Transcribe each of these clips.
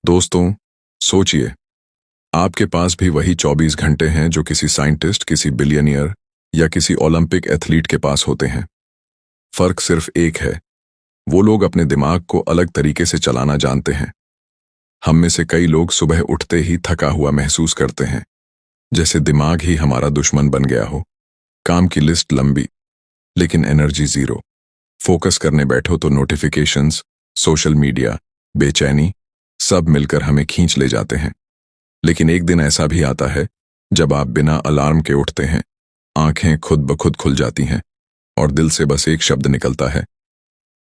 दोस्तों, सोचिए, आपके पास भी वही 24 घंटे हैं जो किसी साइंटिस्ट, किसी बिलियनियर या किसी ओलंपिक एथलीट के पास होते हैं। फर्क सिर्फ एक है, वो लोग अपने दिमाग को अलग तरीके से चलाना जानते हैं। हम में से कई लोग सुबह उठते ही थका हुआ महसूस करते हैं, जैसे दिमाग ही हमारा दुश्मन बन गया हो। काम की लिस्ट लंबी, लेकिन एनर्जी जीरो। फोकस करने बैठो तो नोटिफिकेशंस, सोशल मीडिया, बेचैनी सब मिलकर हमें खींच ले जाते हैं। लेकिन एक दिन ऐसा भी आता है जब आप बिना अलार्म के उठते हैं, आंखें खुद ब खुद खुल जाती हैं और दिल से बस एक शब्द निकलता है,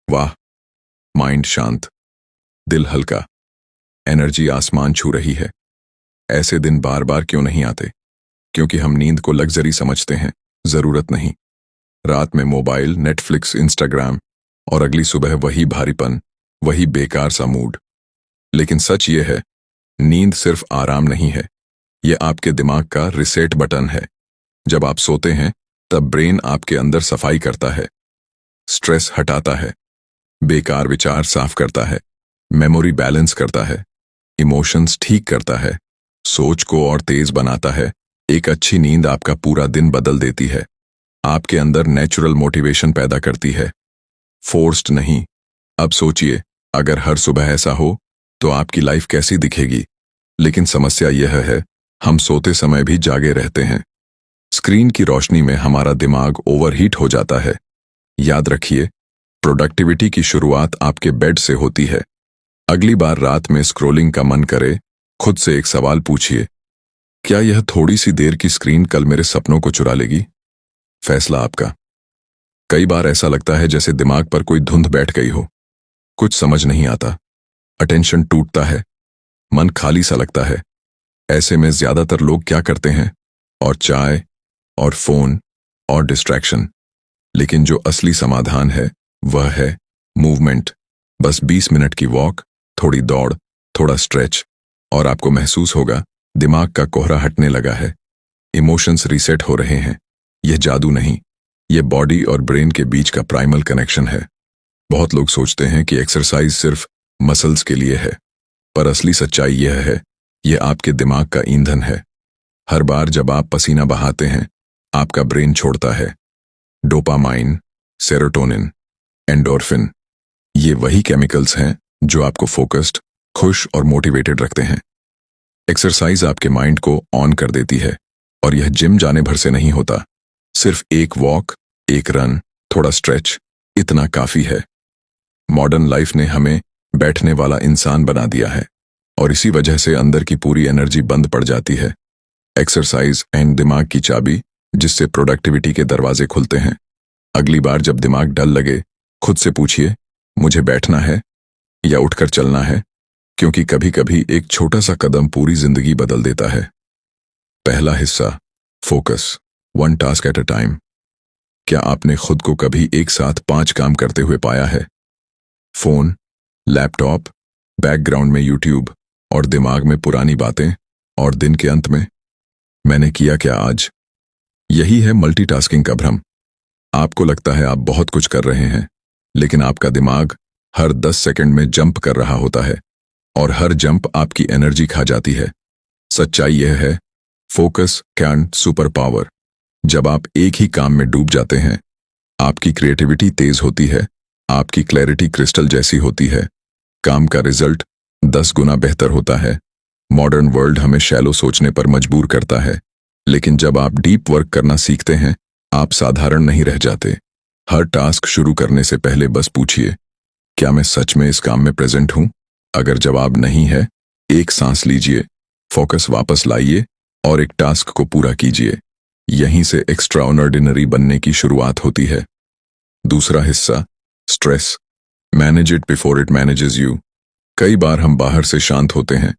वाह। माइंड शांत, दिल हल्का, एनर्जी आसमान छू रही है। ऐसे दिन बार बार क्यों नहीं आते? क्योंकि हम नींद को लग्जरी समझते हैं, जरूरत नहीं। रात में मोबाइल, नेटफ्लिक्स, इंस्टाग्राम और अगली सुबह वही भारीपन, वही बेकार सा मूड। लेकिन सच ये है, नींद सिर्फ आराम नहीं है, ये आपके दिमाग का रिसेट बटन है। जब आप सोते हैं तब ब्रेन आपके अंदर सफाई करता है, स्ट्रेस हटाता है, बेकार विचार साफ करता है, मेमोरी बैलेंस करता है, इमोशंस ठीक करता है, सोच को और तेज बनाता है। एक अच्छी नींद आपका पूरा दिन बदल देती है, आपके अंदर नेचुरल मोटिवेशन पैदा करती है, फोर्स्ड नहीं। अब सोचिए, अगर हर सुबह ऐसा हो तो आपकी लाइफ कैसी दिखेगी? लेकिन समस्या यह है, हम सोते समय भी जागे रहते हैं। स्क्रीन की रोशनी में हमारा दिमाग ओवरहीट हो जाता है। याद रखिए, प्रोडक्टिविटी की शुरुआत आपके बेड से होती है। अगली बार रात में स्क्रोलिंग का मन करे, खुद से एक सवाल पूछिए, क्या यह थोड़ी सी देर की स्क्रीन कल मेरे सपनों को चुरा लेगी? फैसला आपका। कई बार ऐसा लगता है जैसे दिमाग पर कोई धुंध बैठ गई हो, कुछ समझ नहीं आता, अटेंशन टूटता है, मन खाली सा लगता है। ऐसे में ज्यादातर लोग क्या करते हैं? और चाय और फोन और डिस्ट्रैक्शन। लेकिन जो असली समाधान है वह है मूवमेंट। बस 20 मिनट की वॉक, थोड़ी दौड़, थोड़ा स्ट्रेच, और आपको महसूस होगा दिमाग का कोहरा हटने लगा है, इमोशंस रीसेट हो रहे हैं। यह जादू नहीं, यह बॉडी और ब्रेन के बीच का प्राइमल कनेक्शन है। बहुत लोग सोचते हैं कि एक्सरसाइज सिर्फ मसल्स के लिए है, पर असली सच्चाई यह है, यह आपके दिमाग का ईंधन है। हर बार जब आप पसीना बहाते हैं, आपका ब्रेन छोड़ता है डोपामाइन, सेरोटोनिन, एंडोर्फिन। ये वही केमिकल्स हैं जो आपको फोकस्ड, खुश और मोटिवेटेड रखते हैं। एक्सरसाइज आपके माइंड को ऑन कर देती है, और यह जिम जाने भर से नहीं होता। सिर्फ एक वॉक, एक रन, थोड़ा स्ट्रेच, इतना काफी है। मॉडर्न लाइफ ने हमें बैठने वाला इंसान बना दिया है, और इसी वजह से अंदर की पूरी एनर्जी बंद पड़ जाती है। एक्सरसाइज एंड दिमाग की चाबी, जिससे प्रोडक्टिविटी के दरवाजे खुलते हैं। अगली बार जब दिमाग डल लगे, खुद से पूछिए, मुझे बैठना है या उठकर चलना है? क्योंकि कभी कभी एक छोटा सा कदम पूरी जिंदगी बदल देता है। पहला हिस्सा, focus, 1 task at a time. क्या आपने खुद को कभी एक साथ 5 काम करते हुए पाया है? फोन, लैपटॉप, बैकग्राउंड में यूट्यूब, और दिमाग में पुरानी बातें, और दिन के अंत में मैंने किया क्या आज? यही है मल्टीटास्किंग का भ्रम। आपको लगता है आप बहुत कुछ कर रहे हैं, लेकिन आपका दिमाग हर 10 सेकंड में जंप कर रहा होता है, और हर जंप आपकी एनर्जी खा जाती है। सच्चाई यह है, फोकस कैन सुपर पावर। जब आप एक ही काम में डूब जाते हैं, आपकी क्रिएटिविटी तेज होती है, आपकी क्लैरिटी क्रिस्टल जैसी होती है, काम का रिजल्ट 10 गुना बेहतर होता है। मॉडर्न वर्ल्ड हमें शैलो सोचने पर मजबूर करता है, लेकिन जब आप डीप वर्क करना सीखते हैं, आप साधारण नहीं रह जाते। हर टास्क शुरू करने से पहले बस पूछिए, क्या मैं सच में इस काम में प्रेजेंट हूं? अगर जवाब नहीं है, एक सांस लीजिए, फोकस वापस लाइए और एक टास्क को पूरा कीजिए। यहीं से एक्स्ट्रा ऑर्डिनरी बनने की शुरुआत होती है। दूसरा हिस्सा, stress, manage it before it manages you. कई बार हम बाहर से शांत होते हैं,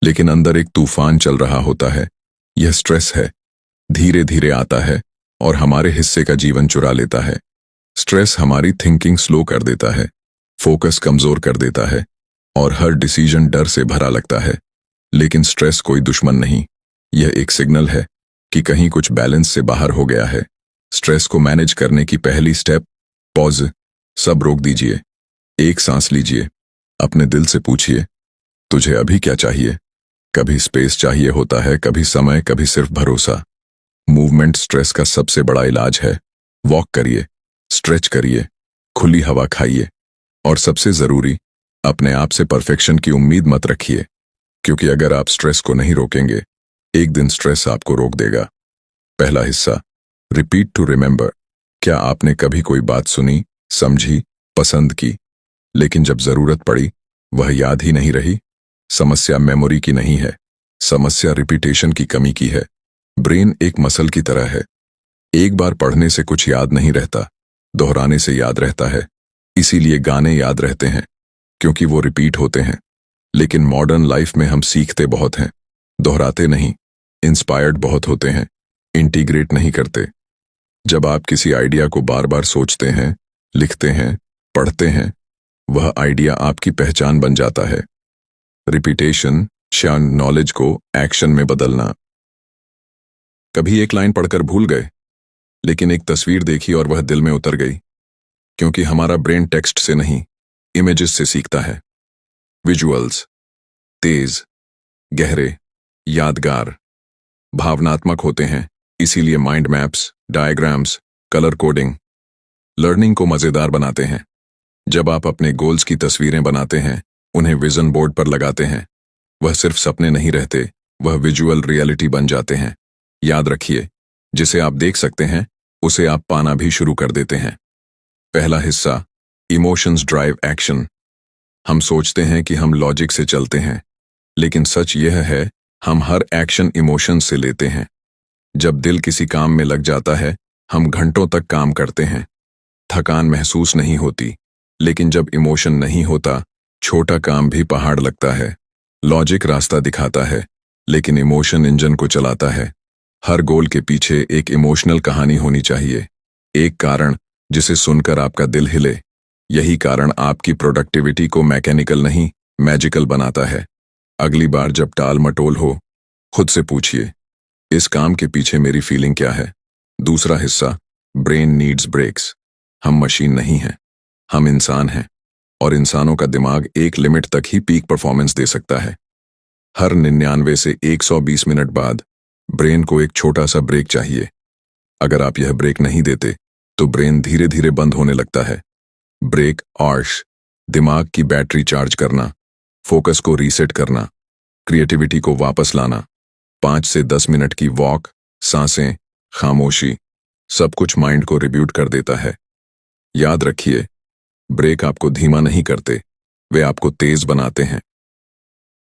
लेकिन अंदर एक तूफान चल रहा होता है। यह स्ट्रेस है, धीरे धीरे आता है और हमारे हिस्से का जीवन चुरा लेता है। स्ट्रेस हमारी थिंकिंग स्लो कर देता है, फोकस कमजोर कर देता है, और हर डिसीजन डर से भरा लगता है। लेकिन स्ट्रेस कोई दुश्मन नहीं, यह एक सिग्नल है कि कहीं कुछ बैलेंस से बाहर हो गया है। स्ट्रेस को मैनेज करने की पहली स्टेप, पॉज। सब रोक दीजिए, एक सांस लीजिए, अपने दिल से पूछिए, तुझे अभी क्या चाहिए? कभी स्पेस चाहिए होता है, कभी समय, कभी सिर्फ भरोसा। मूवमेंट स्ट्रेस का सबसे बड़ा इलाज है। वॉक करिए, स्ट्रेच करिए, खुली हवा खाइए, और सबसे जरूरी, अपने आप से परफेक्शन की उम्मीद मत रखिए, क्योंकि अगर आप स्ट्रेस को नहीं रोकेंगे, एक दिन स्ट्रेस आपको रोक देगा। पहला हिस्सा, रिपीट टू रिमेंबर। क्या आपने कभी कोई बात सुनी, समझी, पसंद की, लेकिन जब जरूरत पड़ी वह याद ही नहीं रही? समस्या मेमोरी की नहीं है, समस्या रिपीटेशन की कमी की है। ब्रेन एक मसल की तरह है। एक बार पढ़ने से कुछ याद नहीं रहता, दोहराने से याद रहता है। इसीलिए गाने याद रहते हैं, क्योंकि वो रिपीट होते हैं। लेकिन मॉडर्न लाइफ में हम सीखते बहुत हैं, दोहराते नहीं। इंस्पायर्ड बहुत होते हैं, इंटीग्रेट नहीं करते। जब आप किसी आइडिया को बार बार सोचते हैं, लिखते हैं, पढ़ते हैं, वह आइडिया आपकी पहचान बन जाता है। रिपीटेशन, शान नॉलेज को एक्शन में बदलना। कभी एक लाइन पढ़कर भूल गए, लेकिन एक तस्वीर देखी और वह दिल में उतर गई, क्योंकि हमारा ब्रेन टेक्स्ट से नहीं, इमेजेस से सीखता है। विजुअल्स तेज, गहरे, यादगार, भावनात्मक होते हैं। इसीलिए mind maps, diagrams, colour coding learning को मजेदार बनाते हैं। जब आप अपने गोल्स की तस्वीरें बनाते हैं, उन्हें विजन बोर्ड पर लगाते हैं, वह सिर्फ सपने नहीं रहते, वह विजुअल रियलिटी बन जाते हैं। याद रखिए, जिसे आप देख सकते हैं उसे आप पाना भी शुरू कर देते हैं। पहला हिस्सा, इमोशंस ड्राइव एक्शन। हम सोचते हैं कि हम लॉजिक से चलते हैं, लेकिन सच यह है, हम हर एक्शन इमोशन से लेते हैं। जब दिल किसी काम में लग जाता है, हम घंटों तक काम करते हैं। थकान महसूस नहीं होती, लेकिन जब इमोशन नहीं होता, छोटा काम भी पहाड़ लगता है। लॉजिक रास्ता दिखाता है, लेकिन इमोशन इंजन को चलाता है। हर गोल के पीछे एक इमोशनल कहानी होनी चाहिए, एक कारण जिसे सुनकर आपका दिल हिले। यही कारण आपकी प्रोडक्टिविटी को मैकेनिकल नहीं, मैजिकल बनाता है। अगली बार जब टाल मटोल हो, खुद से पूछिए, इस काम के पीछे मेरी फीलिंग क्या है? दूसरा हिस्सा, ब्रेन नीड्स ब्रेक्स। हम मशीन नहीं हैं, हम इंसान हैं, और इंसानों का दिमाग एक लिमिट तक ही पीक परफॉर्मेंस दे सकता है। हर 99 से 120 मिनट बाद ब्रेन को एक छोटा सा ब्रेक चाहिए। अगर आप यह ब्रेक नहीं देते, तो ब्रेन धीरे धीरे बंद होने लगता है। ब्रेक आर्श, दिमाग की बैटरी चार्ज करना, फोकस को रीसेट करना, क्रिएटिविटी को वापस लाना। 5 से 10 मिनट की वॉक, सांसें, खामोशी, सब कुछ माइंड को रिब्यूट कर देता है। याद रखिए, ब्रेक आपको धीमा नहीं करते, वे आपको तेज बनाते हैं।